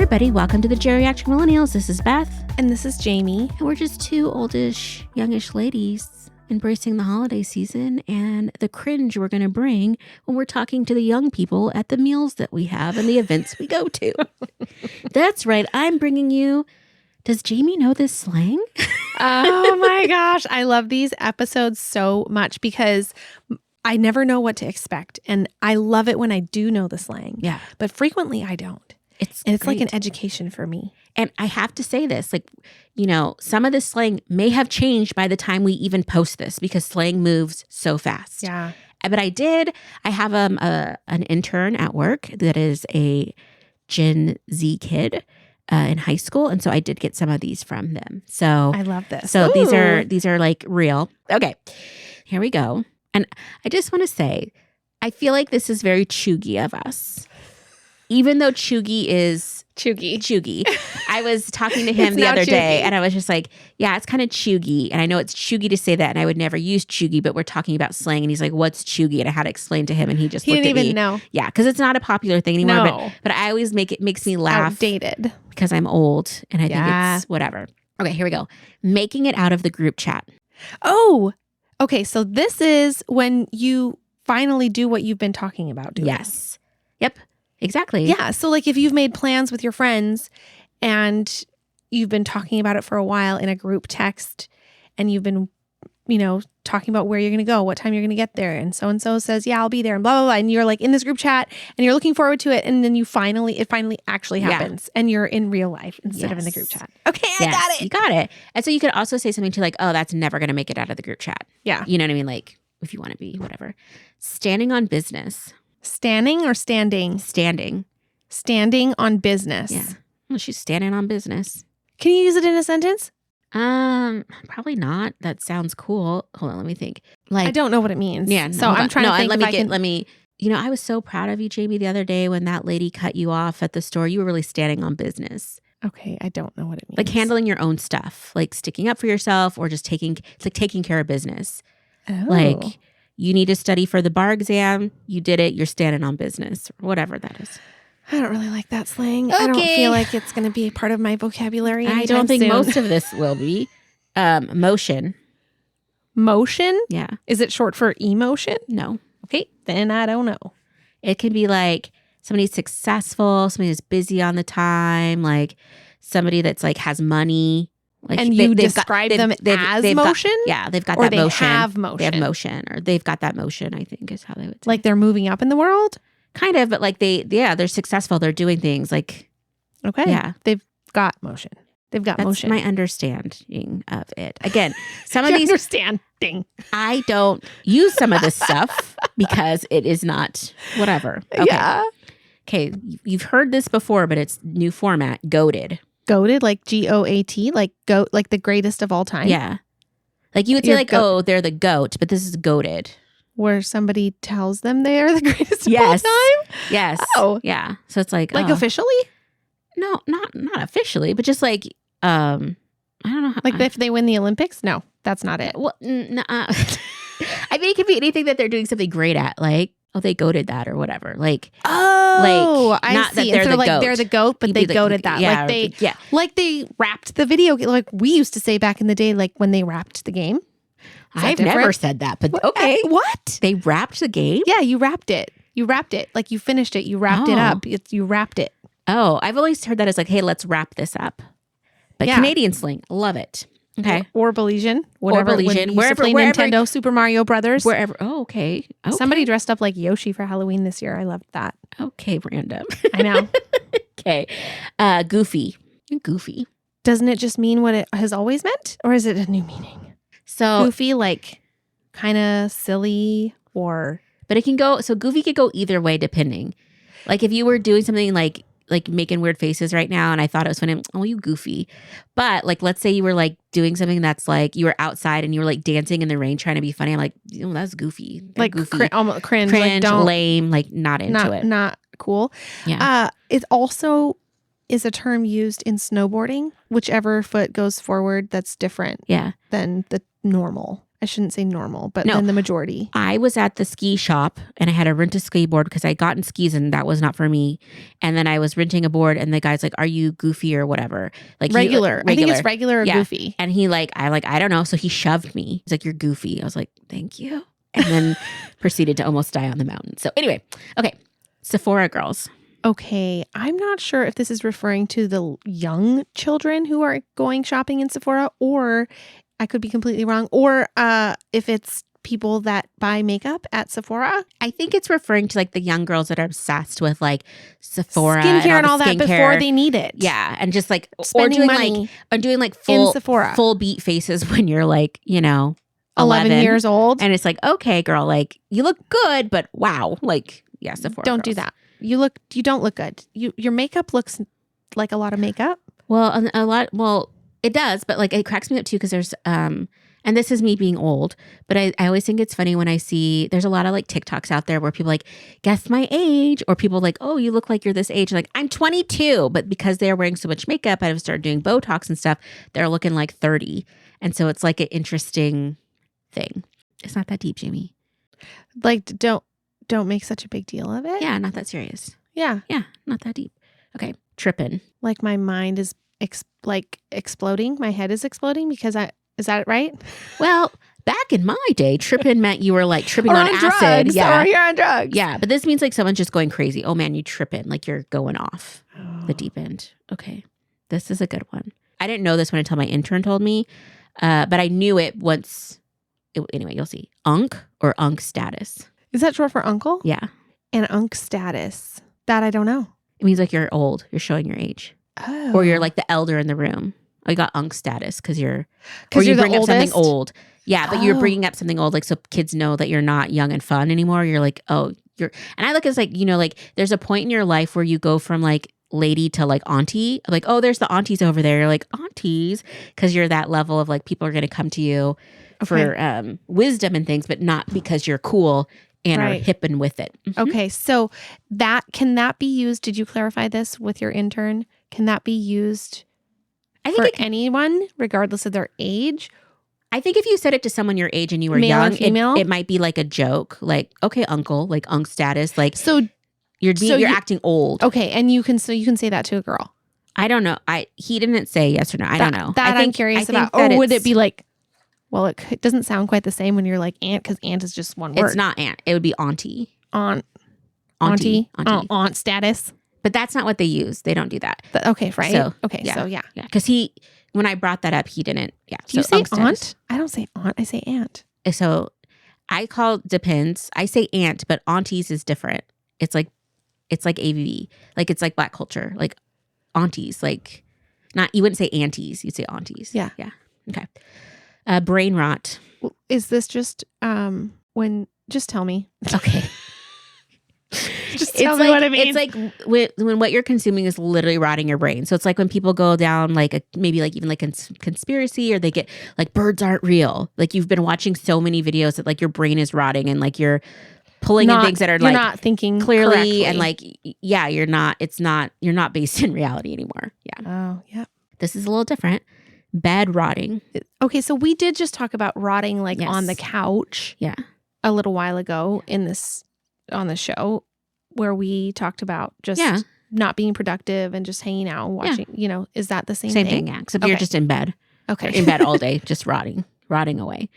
everybody. Welcome to the Geriatric Millennials. This is Beth. And this is Jayme. And we're just two oldish, youngish ladies embracing the holiday season and the cringe we're going to bring when we're talking to the young people at the meals that we have and the events we go to. That's right. I'm bringing you... Does Jayme know this slang? Oh my gosh. I love these episodes so much because I never know what to expect. And I love it when I do know the slang. Yeah. But frequently I don't. It's like an education for me. And I have to say this, some of the slang may have changed by the time we even post this because slang moves so fast. Yeah. But I have an intern at work that is a Gen Z kid in high school. And so I did get some of these from them. So I love this. So Ooh. these are like real. Okay, here we go. And I just want to say, I feel like this is very chuggy of us. Even though chuggy is chuggy. I was talking to him the other day and I was just like, yeah, it's kind of chuggy. And I know it's chuggy to say that. And I would never use chuggy, but we're talking about slang. And he's like, what's chuggy? And I had to explain to him and he looked at me. He didn't even know. Yeah, because it's not a popular thing anymore. No. But I always makes me laugh. Outdated. Because I'm old and I think it's whatever. Okay, here we go. Making it out of the group chat. Oh, okay. So this is when you finally do what you've been talking about doing. Yes. Yep. Exactly. Yeah. So like if you've made plans with your friends and you've been talking about it for a while in a group text and you've been, talking about where you're going to go, what time you're going to get there. And so says, yeah, I'll be there and blah, blah, blah. And you're like in this group chat and you're looking forward to it. And then it finally actually happens and you're in real life instead of in the group chat. Okay. I got it. You got it. And so you could also say something to like, oh, that's never going to make it out of the group chat. Yeah. You know what I mean? Like if you want to be whatever. Standing on business. Standing or standing? Standing. Standing on business. Yeah. Well, she's standing on business. Can you use it in a sentence? Probably not. That sounds cool. Hold on, let me think. Like I don't know what it means. Yeah. So I'm trying to think. Let me. I was so proud of you, Jayme, the other day when that lady cut you off at the store. You were really standing on business. Okay, I don't know what it means. Like handling your own stuff, like sticking up for yourself, or just taking care of business. Oh. Like you need to study for the bar exam. You did it. You're standing on business, or whatever that is. I don't really like that slang. Okay. I don't feel like it's going to be a part of my vocabulary anytime I don't think soon. most of this will be. Motion. Motion? Yeah. Is it short for emotion? No. Okay, then I don't know. It can be like somebody's successful, somebody who's busy on the time, like somebody that's like has money. Like and you describe them as motion? They've got or that they motion. Have motion. They have motion, or they've got that motion, I think is how they would say. Like they're moving up in the world? Kind of, but like they're successful. They're doing things like. Okay. Yeah. They've got motion. They've got motion. That's my understanding of it. Again, some of Your these. understanding. I don't use some of this stuff because it is not whatever. Okay. Yeah. Okay. You've heard this before, but it's new format. Goated. Goated, like GOAT, like goat, like the greatest of all time. Yeah. Like you would say oh, they're the goat, but this is goated. Where somebody tells them they are the greatest of all time? Yes. Oh. Yeah. So it's like officially? No, not officially, but just like I don't know. Like if they win the Olympics? No, that's not it. Well, I mean, it could be anything that they're doing something great at, like they goated that or whatever. Like I that see. they're the like goat. They're the goat, but they goated that. Yeah, like they wrapped the video. Like we used to say back in the day, like when they wrapped the game. I've never said that, but okay. What? They wrapped the game? Yeah, you wrapped it. You wrapped it. Like you finished it. You wrapped it up. You wrapped it. Oh, I've always heard that as like, hey, let's wrap this up. But Canadian slang, love it. Okay. Or Belizean. Whatever. Or Belizean. Wherever Nintendo, Super Mario Brothers. Wherever. Oh, okay. Somebody dressed up like Yoshi for Halloween this year. I loved that. Okay, random. I know. Okay. Goofy. Goofy. Doesn't it just mean what it has always meant? Or is it a new meaning? So goofy, like kind of silly or... But it can go... So goofy could go either way depending. Like if you were doing something like making weird faces right now and I thought it was funny, oh, you goofy. But like, let's say you were like doing something that's like you were outside and you were like dancing in the rain trying to be funny. I'm like, that's goofy. They're like goofy. Cringe, like, lame, like not into it. Not cool. Yeah. It also is a term used in snowboarding. Whichever foot goes forward, that's different than the normal. I shouldn't say normal, but No. then the majority. I was at the ski shop and I had to rent a skateboard because I had gotten skis and that was not for me. And then I was renting a board and the guy's like, "Are you goofy or whatever?" Like Regular. I think it's regular or Yeah. goofy. And he I don't know. So he shoved me. He's like, "You're goofy." I was like, "Thank you." And then proceeded to almost die on the mountain. So anyway, okay. Sephora girls. Okay, I'm not sure if this is referring to the young children who are going shopping in Sephora, or I could be completely wrong, or if it's people that buy makeup at Sephora. I think it's referring to like the young girls that are obsessed with like Sephora Skincare and all that skincare. before they need it. Yeah, and just like Spending money doing like in Sephora. full beat faces when you're like 11 years old. and it's like, okay, girl, like you look good, but wow, like yeah, Sephora. Don't girls. do that. You don't look good. Your makeup looks like a lot of makeup. Well, it does, but like it cracks me up too because there's and this is me being old, but I always think it's funny when I see there's a lot of like TikToks out there where people like guess my age, or people like, "Oh, you look like you're this age." Like I'm 22, but because they're wearing so much makeup, I've started doing Botox and stuff. They're looking like 30, and so it's like an interesting thing. It's not that deep, Jamie. Like don't make such a big deal of it. Yeah, not that serious. Yeah. Yeah, not that deep. Okay, tripping. Like my mind is exploding. My head is exploding because is that right? Well, back in my day, tripping meant you were like tripping Or on acid. drugs, Yeah. or you're on drugs. Yeah, but this means like someone's just going crazy. Oh man, you tripping. Like you're going off the deep end. Okay, this is a good one. I didn't know this one until my intern told me, but I knew it once. Anyway, you'll see. Unk or unk status. Is that short for uncle? Yeah. And unk status. That I don't know. It means like you're old. You're showing your age. Oh. Or you're like the elder in the room. Oh, you got unk status because you the bring up something oldest? old. Yeah, but you're Oh. bringing up something old, like so kids know that you're not young and fun anymore. You're like, oh, you're. And I look at it like like there's a point in your life where you go from like lady to like auntie. Like, oh, there's the aunties over there. You're like aunties because you're that level of like people are going to come to you for wisdom and things, but not because you're cool and are hipping with it. Mhm. Okay, so can that be used? Did you clarify this with your intern? Can that be used I for think anyone, regardless of their age? I think if you said it to someone your age and you were Male or young, female? it might be like a joke, like okay, uncle, like unk status, like So you're acting old. okay, and you can say that to a girl. I don't know. He didn't say yes or no. I don't know. That I'm curious about. Or would it be like? Well, it doesn't sound quite the same when you're like aunt, because aunt is just one word. It's not aunt. It would be auntie. Auntie. Auntie. Aunt status. But that's not what they use. They don't do that. But, okay, right. So, okay, yeah. so yeah. Yeah. Because when I brought that up, he didn't. Yeah. Do you So say unk status. aunt? I don't say aunt. I say aunt. So I call depends. I say aunt, but aunties is different. It's like AVV. Like it's like Black culture. Like aunties. Like you wouldn't say aunties. You'd say aunties. Yeah. Yeah. Okay. Brain rot. Is this just when? Just tell me. Okay. Just tell me what I mean. It's like when what you're consuming is literally rotting your brain. So it's like when people go down like maybe like even like conspiracy, or they get like birds aren't real. Like you've been watching so many videos that like your brain is rotting and like you're pulling in things that are like not thinking clearly correctly. and like yeah, you're not based in reality anymore. Yeah. Oh, yeah. This is a little different. Bed rotting. Okay, so we did just talk about rotting like Yes. on the couch. Yeah. A little while ago on the show, where we talked about just not being productive and just hanging out and watching, is that the same thing? Yeah, except you're just in bed. Okay. You're in bed all day, just rotting away.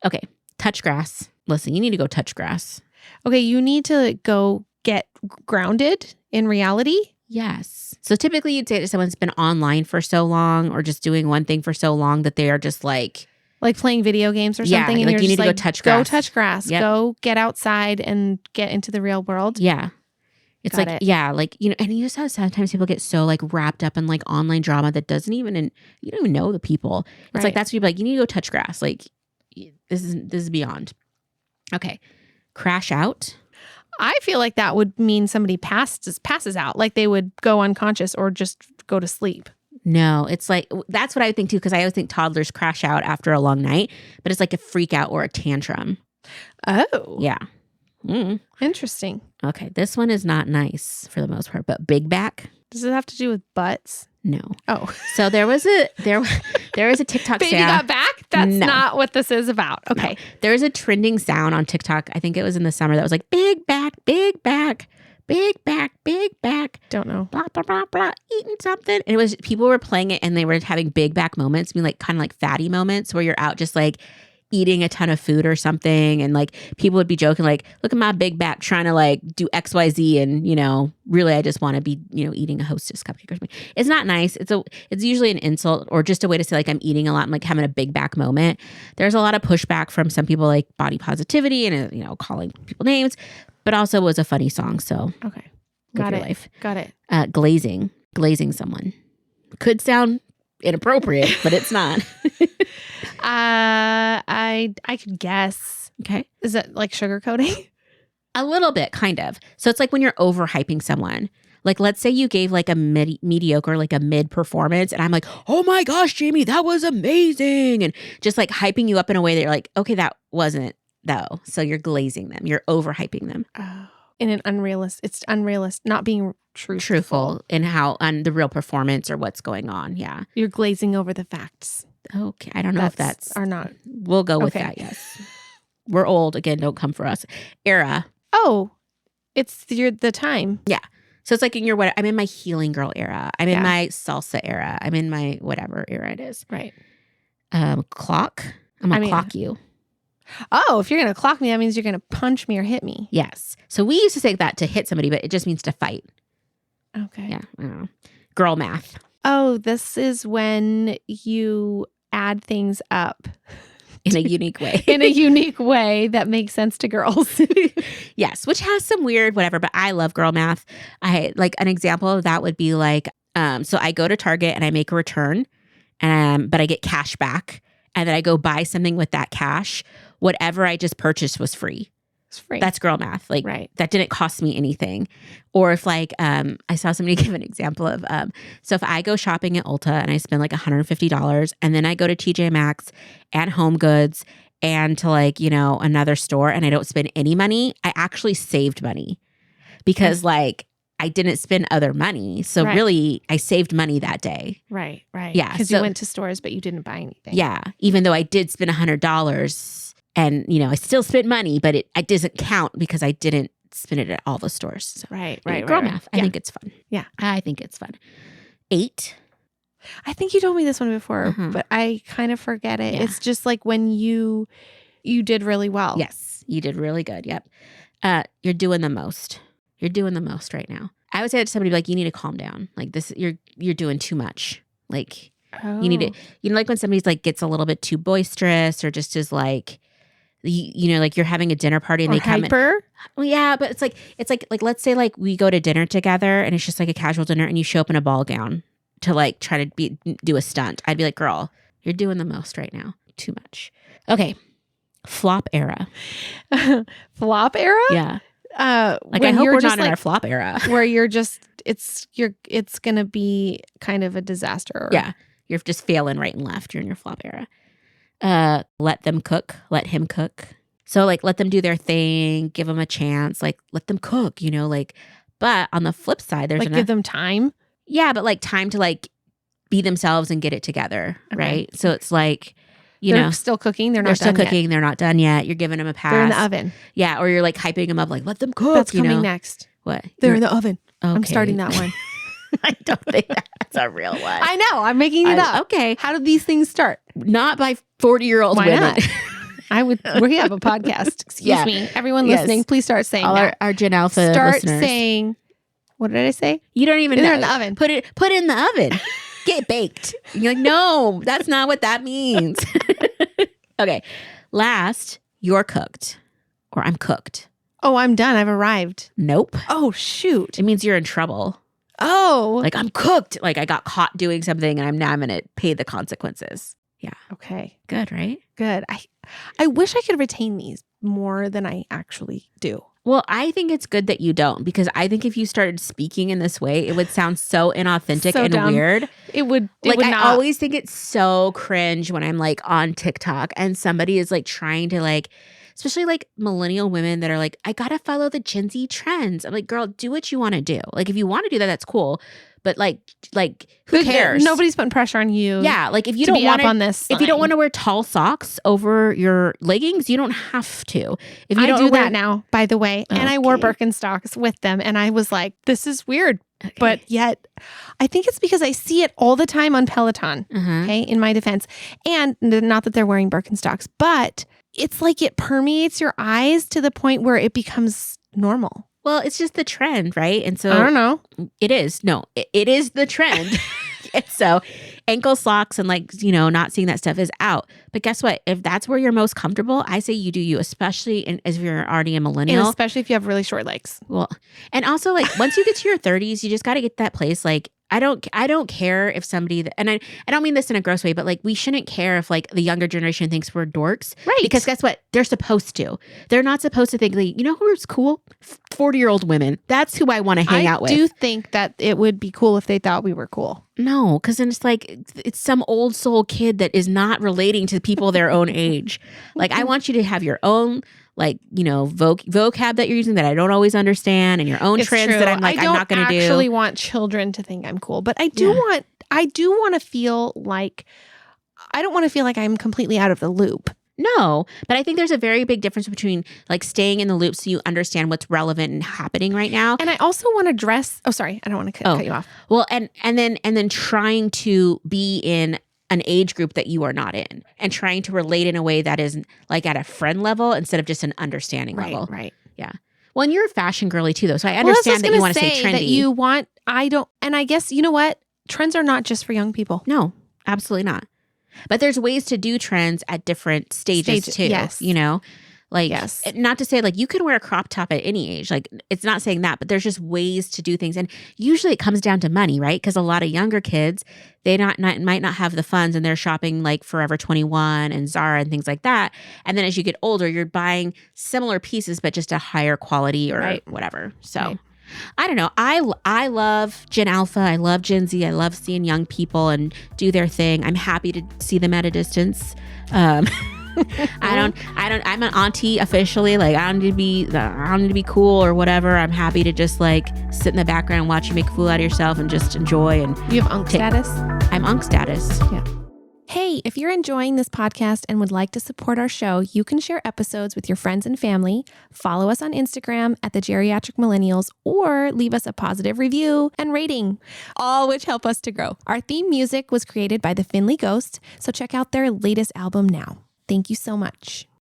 Okay. Touch grass. Listen, you need to go touch grass. Okay, you need to go get grounded in reality. Yes. So typically you'd say to someone who's been online for so long or just doing one thing for so long that they are just like playing video games or something. Yeah, and like you need to go touch grass. Go touch grass. Yep. Go get outside and get into the real world. Yeah. It's Got like, it. yeah, like, and you just have sometimes people get so like wrapped up in like online drama that you don't even know the people. It's like, that's what you're like, you need to go touch grass. Like this is beyond. Okay. Crash out. I feel like that would mean somebody passes out, like they would go unconscious or just go to sleep. No, it's like, that's what I would think too, because I always think toddlers crash out after a long night, but it's like a freak out or a tantrum. Oh. Yeah. Interesting. Okay. This one is not nice for the most part, but big back. Does it have to do with butts? No. Oh. So there was a TikTok Baby sound. got back? That's No. not what this is about. Okay. No. There was a trending sound on TikTok. I think it was in the summer that was like big back, big back, big back, big back. Don't know. Blah, blah, blah, blah, eating something. And it was, people were playing it and they were having big back moments, I mean, like kind of like fatty moments where you're out just like eating a ton of food or something. And like people would be joking, like, look at my big back trying to like do XYZ. And, you know, really, I just want to be, you know, eating a Hostess cupcake or something. It's not nice. It's usually an insult or just a way to say like I'm eating a lot and like having a big back moment. There's a lot of pushback from some people like body positivity and, you know, calling people names, but also was a funny song. So Okay. live Got your it. life. Got it. Glazing someone could sound inappropriate, but it's not. I could guess. Okay. Is that like sugarcoating? A little bit, kind of. So it's like when you're overhyping someone. Like, let's say you gave like a mediocre, like a mid performance, and I'm like, oh my gosh, Jayme, that was amazing. And just like hyping you up in a way that you're like, okay, that wasn't though. So you're glazing them. You're overhyping them. Oh. In an it's unrealistic, not being Truthful in how, on the real performance or what's going on. Yeah. You're glazing over the facts. Okay. I don't know if that's, or not. we'll go with Okay. that. Yes. We're old. Again, don't come for us. Era. Oh, it's the time. Yeah. So it's like in your, I'm in my healing girl era. I'm in Yeah. my salsa era. I'm in my whatever era it is. Right. Clock. I'm going to clock you. Oh, if you're going to clock me, that means you're going to punch me or hit me. Yes. So we used to say that to hit somebody, but it just means to fight. Okay. Yeah. I don't know. Girl math. Oh, this is when you add things up In a unique way. in a unique way that makes sense to girls. Yes. Which has some weird whatever, but I love girl math. I like an example of that would be like, so I go to Target and I make a return, but I get cash back. And then I go buy something with that cash. Whatever I just purchased was free. It's free. That's girl math. Like right. that didn't cost me anything. Or if like, I saw somebody give an example of, so if I go shopping at Ulta and I spend like $150 and then I go to TJ Maxx and Home Goods and to like, you know, another store and I don't spend any money, I actually saved money because like I didn't spend other money. So really I saved money that day. Right. Yeah. Because you went to stores, but you didn't buy anything. Yeah. Even though I did spend $100 and, you know, I still spent money, but it doesn't count because I didn't spend it at all the stores. So, Right. Girl math. I Yeah. think it's fun. Yeah. I think it's fun. 8. I think you told me this one before, Uh-huh. but I kind of forget it. Yeah. It's just like when you did really well. Yes. You did really good. Yep. You're doing the most. You're doing the most right now. I would say that to somebody like, you need to calm down. Like this, you're doing too much. Like you need to, you know, like when somebody's like gets a little bit too boisterous or just is like, you know, like you're having a dinner party and Or they come hyper. in. Well, yeah, but it's like let's say like we go to dinner together and it's just like a casual dinner and you show up in a ball gown to like try to do a stunt. I'd be like, girl, you're doing the most right now. Too much. Okay. Flop era. Flop era? Yeah. Like when I hope you're we're just not in like- our flop era. where you're just it's gonna be kind of a disaster. Yeah. You're just failing right and left. You're in your flop era. Let them cook. Let him cook. So like let them do their thing. Give them a chance. Like let them cook, you know, like, but on the flip side, there's like give them time. yeah, but like time to like be themselves and get it together. Okay. Right. So it's like, you They're know, still cooking. They're they're not still done cooking. yet. They're not done yet. You're giving them a pass. They're in the oven. Yeah. Or you're like hyping them up, like let them cook. That's you coming know? next. What? They're in the oven. I'm Okay. starting that one. I don't think that's a real one. I know. I'm making it up. Okay. How did these things start? Not by 40-year-old Why women. not? We have a podcast. Excuse Yeah. me. Everyone Yes. listening, please start saying All that. our Gen Alpha Start listeners. saying, what did I say? You don't even They're know. in the oven. Put it in the oven. Get baked. And you're like, no, that's not what that means. Okay. Last, you're cooked or I'm cooked. Oh, I'm done. I've arrived. Nope. Oh, shoot. It means you're in trouble. Oh. Like I'm cooked. Like I got caught doing something and I'm going to pay the consequences. Yeah. Okay. Good, right? Good. I wish I could retain these more than I actually do. Well, I think it's good that you don't because I think if you started speaking in this way, it would sound so inauthentic So and dumb. weird. It would Like would I not. always think it's so cringe when I'm like on TikTok and somebody is like trying to like, especially like millennial women that are like, I gotta follow the Gen Z trends. I'm like, girl, do what you want to do. Like if you want to do that, that's cool. but like who cares? Nobody's putting pressure on you. Yeah, like if you to don't be want up on this, if you don't want to wear tall socks over your leggings, you don't have to. If you I don't do wear, that now, by the way, and I wore Okay. Birkenstocks with them, and I was like, this is weird, but yet I think it's because I see it all the time on Peloton. Okay, in my defense, and not that they're wearing Birkenstocks, but it's like it permeates your eyes to the point where it becomes normal. Well, it's just the trend, right? And so I don't know. it is. No, it is the trend. And so ankle socks and like, not seeing that stuff is out. But guess what? If that's where you're most comfortable, I say you do you, especially if you're already a millennial. And especially if you have really short legs. Well, and also like once you get to your 30s, you just got to get that place. Like, I don't care if somebody, and I don't mean this in a gross way, but like we shouldn't care if like the younger generation thinks we're dorks. Right. Because guess what? They're supposed to. They're not supposed to think like, who's cool? 40-year-old women. That's who I want to hang out with. I do think that it would be cool if they thought we were cool. No, because then it's like, it's some old soul kid that is not relating to people their own age. Like, I want you to have your own, like, vocab that you're using that I don't always understand, and your own trends that I'm like, I'm not going to do. I actually want children to think I'm cool, but I do want to feel like, I don't want to feel like I'm completely out of the loop. No, but I think there's a very big difference between like staying in the loop so you understand what's relevant and happening right now. And I also want to dress. Oh, sorry. I don't want to cut you off. Well, and then trying to be in an age group that you are not in, and trying to relate in a way that is like at a friend level instead of just an understanding level. Right. Yeah. Well, and you're a fashion girly too, though. So I understand that you want to say trendy. That you want, and I guess, you know what? Trends are not just for young people. No, absolutely not. But there's ways to do trends at different stages too. Yes. Like, yes. Not to say like you can wear a crop top at any age. Like, it's not saying that, but there's just ways to do things. And usually it comes down to money, right? Because a lot of younger kids, they might not have the funds, and they're shopping like Forever 21 and Zara and things like that. And then as you get older, you're buying similar pieces, but just a higher quality or whatever. So. Right. I don't know. I love Gen Alpha. I love Gen Z. I love seeing young people and do their thing. I'm happy to see them at a distance. I'm an auntie officially. Like, I don't need to be cool or whatever. I'm happy to just like sit in the background and watch you make a fool out of yourself and just enjoy. And you have unk status? I'm unk status. Yeah. Hey, if you're enjoying this podcast and would like to support our show, you can share episodes with your friends and family, follow us on Instagram at the Geriatric Millennials, or leave us a positive review and rating, all which help us to grow. Our theme music was created by the Finley Ghost, so check out their latest album now. Thank you so much.